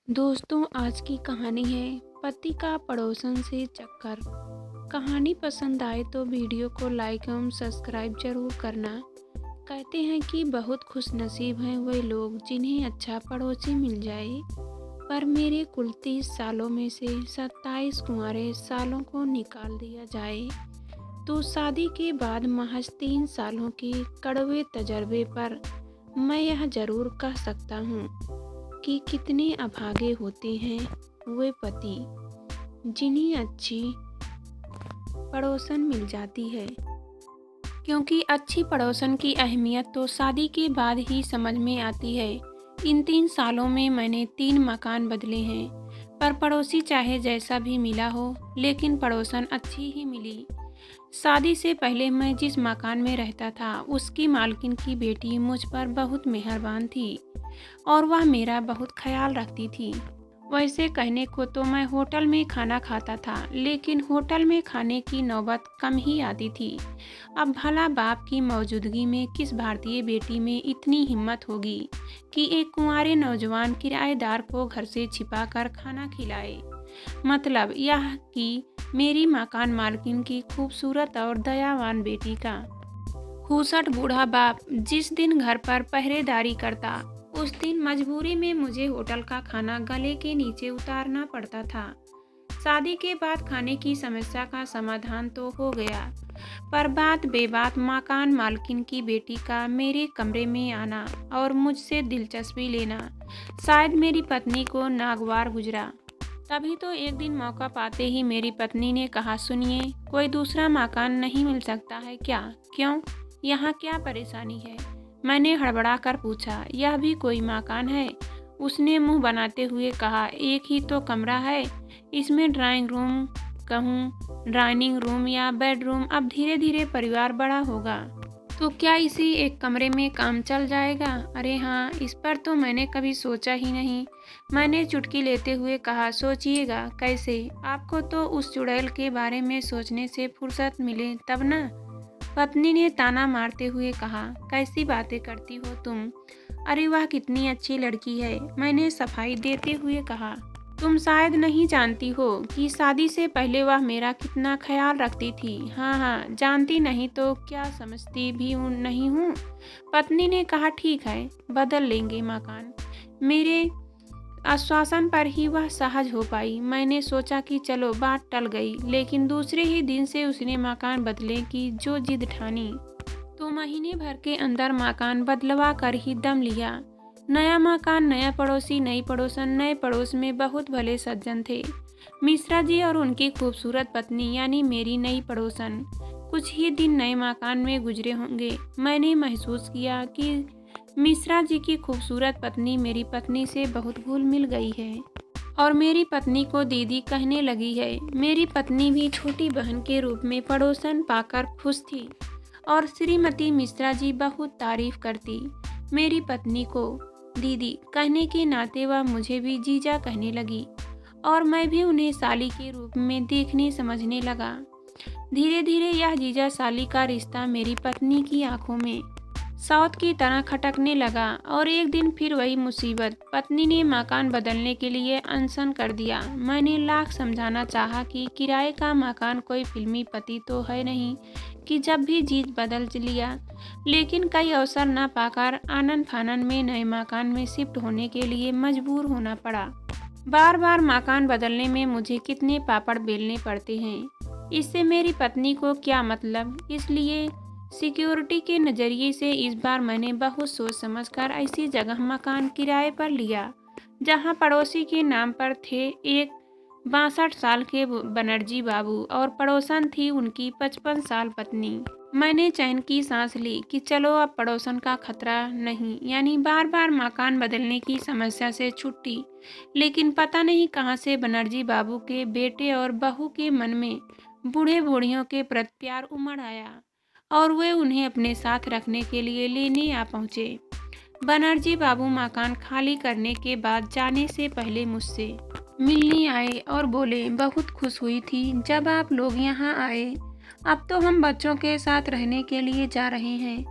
दोस्तों, आज की कहानी है पति का पड़ोसन से चक्कर। कहानी पसंद आए तो वीडियो को लाइक एवं सब्सक्राइब जरूर करना। कहते हैं कि बहुत खुशनसीब हैं वे लोग जिन्हें अच्छा पड़ोसी मिल जाए। पर मेरे कुल 30 सालों में से 27 कुंवारे सालों को निकाल दिया जाए तो शादी के बाद महज 3 सालों के कड़वे तजर्बे पर मैं यह जरूर कह सकता हूँ कि कितने अभागे होते हैं वे पति जिन्हें अच्छी पड़ोसन मिल जाती है। क्योंकि अच्छी पड़ोसन की अहमियत तो शादी के बाद ही समझ में आती है। इन 3 सालों में मैंने 3 मकान बदले हैं, पर पड़ोसी चाहे जैसा भी मिला हो, लेकिन पड़ोसन अच्छी ही मिली। शादी से पहले मैं जिस मकान में रहता था उसकी मालकिन की बेटी मुझ पर बहुत मेहरबान थी और वह मेरा बहुत ख्याल रखती थी। वैसे कहने को तो मैं होटल में खाना खाता था, लेकिन होटल में खाने की नौबत कम ही आती थी। अब भला बाप की मौजूदगी में किस भारतीय बेटी में इतनी हिम्मत होगी कि एक कुंवारे नौजवान किराएदार को घर से छिपाकर खाना खिलाए। मतलब यह कि मेरी मकान मालकिन की खूबसूरत और दयावान बेटी का खूसट बूढ़ा बाप जिस दिन घर पर पहरेदारी करता, उस दिन मजबूरी में मुझे होटल का खाना गले के नीचे उतारना पड़ता था। शादी के बाद खाने की समस्या का समाधान तो हो गया, पर बात बेबात मकान मालकिन की बेटी का मेरे कमरे में आना और मुझसे दिलचस्पी लेना शायद मेरी पत्नी को नागवार गुजरा। तभी तो एक दिन मौका पाते ही मेरी पत्नी ने कहा, सुनिए, कोई दूसरा मकान नहीं मिल सकता है क्या? क्यों, यहाँ क्या परेशानी है? मैंने हड़बड़ा कर पूछा, यह भी कोई मकान है? उसने मुंह बनाते हुए कहा, एक ही तो कमरा है, इसमें ड्राइंग रूम कहूँ, डाइनिंग रूम या बेडरूम। अब धीरे धीरे परिवार बड़ा होगा तो क्या इसी एक कमरे में काम चल जाएगा? अरे हाँ, इस पर तो मैंने कभी सोचा ही नहीं। मैंने चुटकी लेते हुए कहा, सोचिएगा कैसे? आपको तो उस चुड़ैल के बारे में सोचने से फुर्सत मिले तब ना। पत्नी ने ताना मारते हुए कहा, कैसी बातें करती हो तुम? अरे वाह, कितनी अच्छी लड़की है, मैंने सफाई देते हुए कहा। तुम शायद नहीं जानती हो कि शादी से पहले वह मेरा कितना ख्याल रखती थी। हाँ हाँ, जानती नहीं तो क्या समझती भी नहीं हूँ। पत्नी ने कहा, ठीक है, बदल लेंगे मकान। मेरे आश्वासन पर ही वह सहज हो पाई। मैंने सोचा कि चलो बात टल गई, लेकिन दूसरे ही दिन से उसने मकान बदलने की जो जिद ठानी तो महीने भर के अंदर मकान बदलवा कर ही दम लिया। नया मकान, नया पड़ोसी, नई पड़ोसन। नए पड़ोस में बहुत भले सज्जन थे, मिश्रा जी और उनकी खूबसूरत पत्नी यानी मेरी नई पड़ोसन। कुछ ही दिन नए मकान में गुजरे होंगे, मैंने महसूस किया कि मिश्रा जी की खूबसूरत पत्नी मेरी पत्नी से बहुत घुल मिल गई है और मेरी पत्नी को दीदी कहने लगी है। मेरी पत्नी भी छोटी बहन के रूप में पड़ोसन पाकर खुश थी और श्रीमती मिश्रा जी बहुत तारीफ करती। मेरी पत्नी को दीदी कहने के नाते वह मुझे भी जीजा कहने लगी और मैं भी उन्हें साली के रूप में देखने समझने लगा। धीरे धीरे यह जीजा साली का रिश्ता मेरी पत्नी की आंखों में सौत की तरह खटकने लगा और एक दिन फिर वही मुसीबत। पत्नी ने मकान बदलने के लिए अनशन कर दिया। मैंने लाख समझाना चाहा कि किराए का मकान कोई फिल्मी पति तो है नहीं कि जब भी जीत बदल लिया, लेकिन कई अवसर न पाकर आनन फानन में नए मकान में शिफ्ट होने के लिए मजबूर होना पड़ा। बार बार मकान बदलने में मुझे कितने पापड़ बेलने पड़ते हैं, इससे मेरी पत्नी को क्या मतलब। इसलिए सिक्योरिटी के नज़रिए से इस बार मैंने बहुत सोच समझकर ऐसी जगह मकान किराए पर लिया जहां पड़ोसी के नाम पर थे एक 62 साल के बनर्जी बाबू और पड़ोसन थी उनकी 55 साल पत्नी। मैंने चैन की सांस ली कि चलो अब पड़ोसन का खतरा नहीं, यानी बार बार मकान बदलने की समस्या से छुट्टी। लेकिन पता नहीं कहां से बनर्जी बाबू के बेटे और बहू के मन में बूढ़े बूढ़ियों के प्रति प्यार उमड़ आया और वे उन्हें अपने साथ रखने के लिए लेने आ पहुँचे। बनर्जी बाबू मकान खाली करने के बाद जाने से पहले मुझसे मिलने आए और बोले, बहुत खुश हुई थी जब आप लोग यहाँ आए। अब तो हम बच्चों के साथ रहने के लिए जा रहे हैं।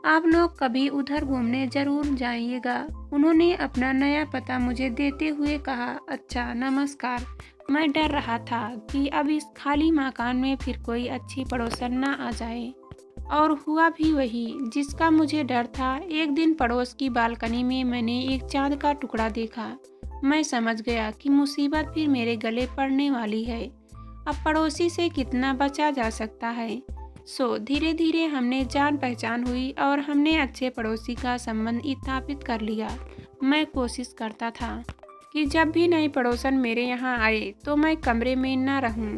आप लोग कभी उधर घूमने ज़रूर जाइएगा। उन्होंने अपना नया पता मुझे देते हुए कहा। अच्छा, नमस्कार। मैं डर रहा था कि अब इस खाली मकान में फिर कोई अच्छी पड़ोसन ना आ जाए, और हुआ भी वही जिसका मुझे डर था। एक दिन पड़ोस की बालकनी में मैंने एक चांद का टुकड़ा देखा। मैं समझ गया कि मुसीबत फिर मेरे गले पड़ने वाली है। अब पड़ोसी से कितना बचा जा सकता है। धीरे धीरे हमने जान पहचान हुई और हमने अच्छे पड़ोसी का संबंध स्थापित कर लिया। मैं कोशिश करता था कि जब भी नई पड़ोसन मेरे यहाँ आए तो मैं कमरे में न रहूं,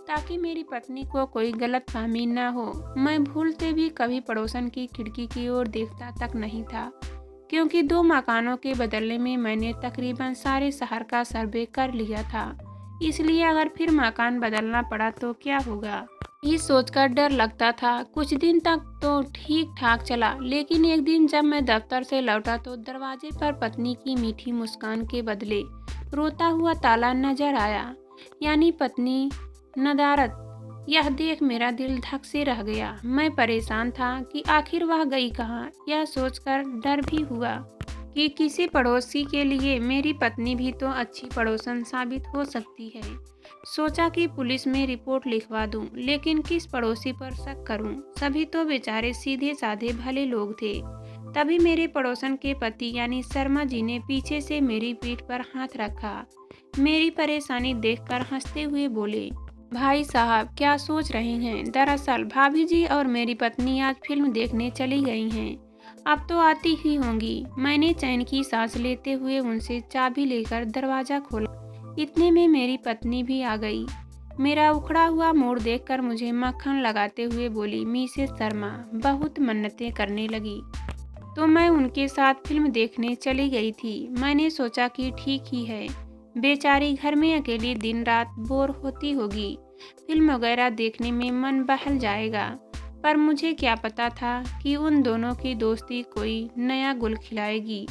ताकि मेरी पत्नी को कोई गलतफहमी न हो। मैं भूलते भी कभी पड़ोसन की खिड़की की ओर देखता तक नहीं था, क्योंकि 2 मकानों के बदले में मैंने तकरीबन सारे शहर का सर्वे कर लिया था। इसलिए अगर फिर मकान बदलना पड़ा तो क्या होगा, ये सोचकर डर लगता था। कुछ दिन तक तो ठीक ठाक चला, लेकिन एक दिन जब मैं दफ्तर से लौटा तो दरवाजे पर पत्नी की मीठी मुस्कान के बदले रोता हुआ ताला नजर आया, यानी पत्नी नदारत। यह देख मेरा दिल धक से रह गया। मैं परेशान था कि आखिर वह गई कहाँ। यह सोचकर डर भी हुआ कि किसी पड़ोसी के लिए मेरी पत्नी भी तो अच्छी पड़ोसन साबित हो सकती है। सोचा कि पुलिस में रिपोर्ट लिखवा दूं, लेकिन किस पड़ोसी पर शक करूं? सभी तो बेचारे सीधे साधे भले लोग थे। तभी मेरे पड़ोसन के पति यानी शर्मा जी ने पीछे से मेरी पीठ पर हाथ रखा। मेरी परेशानी देखकर हंसते हुए बोले, भाई साहब क्या सोच रहे हैं? दरअसल भाभी जी और मेरी पत्नी आज फिल्म देखने चली गई हैं। अब तो आती ही होंगी। मैंने चैन की सांस लेते हुए उनसे चाबी लेकर दरवाजा खोला। इतने में मेरी पत्नी भी आ गई। मेरा उखड़ा हुआ मूड देखकर मुझे मक्खन लगाते हुए बोली, मिसेस शर्मा बहुत मन्नतें करने लगी तो मैं उनके साथ फिल्म देखने चली गई थी। मैंने सोचा कि ठीक ही है, बेचारी घर में अकेली दिन रात बोर होती होगी, फिल्म वगैरह देखने में मन बहल जाएगा। पर मुझे क्या पता था कि उन दोनों की दोस्ती कोई नया गुल खिलाएगी।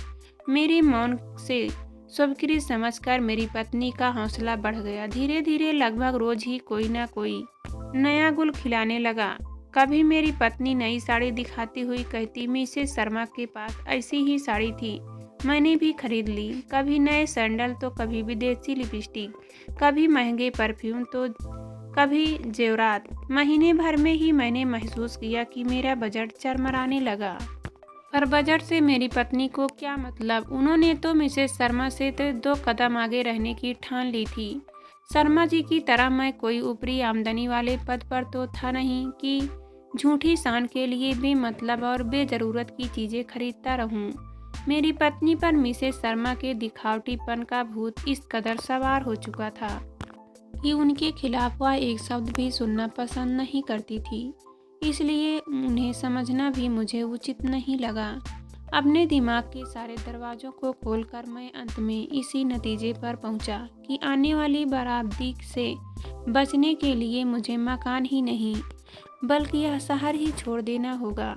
मेरे मौन से स्वीकृति समझकर मेरी पत्नी का हौसला बढ़ गया। धीरे धीरे लगभग रोज ही कोई ना कोई नया गुल खिलाने लगा। कभी मेरी पत्नी नई साड़ी दिखाती हुई कहती, मिसेस शर्मा के पास ऐसी ही साड़ी थी, मैंने भी खरीद ली। कभी नए सैंडल तो कभी विदेशी लिपस्टिक, कभी महंगे परफ्यूम तो कभी जेवरात। महीने भर में ही मैंने महसूस किया कि मेरा बजट चरमराने लगा। पर बजट से मेरी पत्नी को क्या मतलब? उन्होंने तो मिसेस शर्मा से तो 2 कदम आगे रहने की ठान ली थी। शर्मा जी की तरह मैं कोई ऊपरी आमदनी वाले पद पर तो था नहीं कि झूठी शान के लिए बेमतलब और बेजरूरत की चीजें खरीदता रहूं। मेरी पत्नी पर मिसेस शर्मा के दिखावटीपन का भूत इस कदर सवार हो चुका था कि उनके खिलाफ वह एक शब्द भी सुनना पसंद नहीं करती थी। इसलिए उन्हें समझना भी मुझे उचित नहीं लगा। अपने दिमाग के सारे दरवाजों को खोलकर मैं अंत में इसी नतीजे पर पहुंचा कि आने वाली बराबरी से बचने के लिए मुझे मकान ही नहीं बल्कि यह शहर ही छोड़ देना होगा।